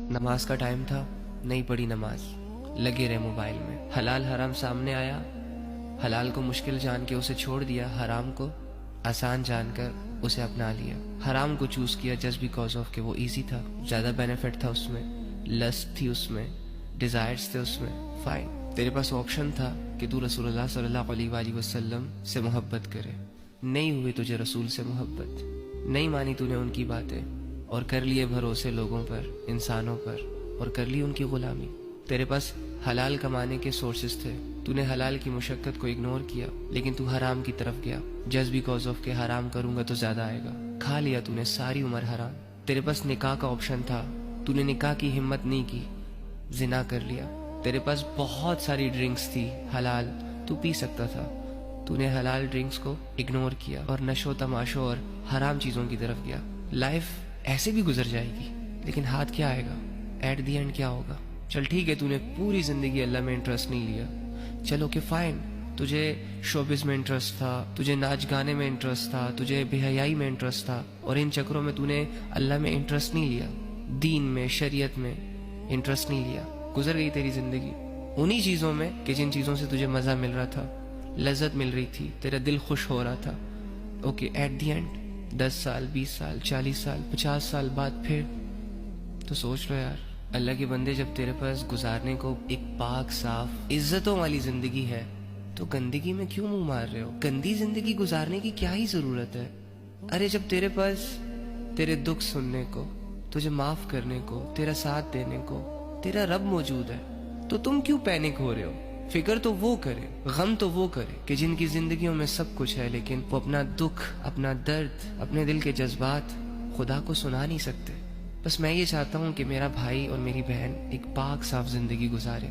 نماز کا ٹائم تھا، نہیں پڑھی نماز، لگے رہے موبائل میں. حلال حرام سامنے آیا، حلال کو مشکل جان کے اسے چھوڑ دیا، حرام کو آسان جان کر اسے اپنا لیا. حرام کو چوز کیا جسٹ بیکاز آف کہ وہ ایزی تھا، زیادہ بینیفٹ تھا اس میں، لسٹ تھی اس میں، ڈیزائرز تھے اس میں. فائن، تیرے پاس آپشن تھا کہ تو رسول اللہ صلی اللہ علیہ وآلہ وسلم سے محبت کرے. نہیں ہوئی تجھے رسول سے محبت، نہیں مانی تو نے ان کی باتیں اور کر لیے بھروسے لوگوں پر، انسانوں پر، اور کر لی ان کی غلامی. تیرے پاس حلال کمانے کے سورسز تھے، تو نے حلال کی مشقت کو اگنور کیا، لیکن تو حرام کی طرف گیا جسٹ بیکاز آف کہ حرام کروں گا تو زیادہ آئے گا. کھا لیا تو نے ساری عمر حرام. تیرے پاس نکاح کا آپشن تھا، تو نے نکاح کی ہمت نہیں کی، زنا کر لیا. تیرے پاس بہت ساری ڈرنکس تھی حلال، تو پی سکتا تھا، تو نے حلال ڈرنکس کو اگنور کیا اور نشو تماشوں اور حرام چیزوں کی طرف گیا. لائف ایسے بھی گزر جائے گی، لیکن ہاتھ کیا آئے گا؟ ایٹ دی اینڈ کیا ہوگا؟ چل ٹھیک ہے، تو نے پوری زندگی اللہ میں انٹرسٹ نہیں لیا، چلو کہ فائن، تجھے شوبز میں انٹرسٹ تھا، تجھے ناچ گانے میں انٹرسٹ تھا، تجھے بے حیائی میں انٹرسٹ تھا، اور ان چکروں میں تو نے اللہ میں انٹرسٹ نہیں لیا، دین میں، شریعت میں انٹرسٹ نہیں لیا. گزر گئی تیری زندگی انہی چیزوں میں کہ جن چیزوں سے تجھے مزہ مل رہا تھا، لذت مل رہی تھی، تیرا دل خوش ہو رہا تھا. اوکے، ایٹ دی اینڈ 10 سال، 20 سال، 40 سال، 50 سال بعد پھر تو سوچ لو یار، اللہ کے بندے، جب تیرے پاس گزارنے کو ایک پاک صاف عزتوں والی زندگی ہے تو گندگی میں کیوں منہ مار رہے ہو؟ گندی زندگی گزارنے کی کیا ہی ضرورت ہے؟ ارے جب تیرے پاس تیرے دکھ سننے کو، تجھے معاف کرنے کو، تیرا ساتھ دینے کو تیرا رب موجود ہے، تو تم کیوں پینک ہو رہے ہو؟ فکر تو وہ کرے، غم تو وہ کرے کہ جن کی زندگیوں میں سب کچھ ہے، لیکن وہ اپنا دکھ، اپنا درد، اپنے دل کے جذبات خدا کو سنا نہیں سکتے. بس میں یہ چاہتا ہوں کہ میرا بھائی اور میری بہن ایک پاک صاف زندگی گزارے.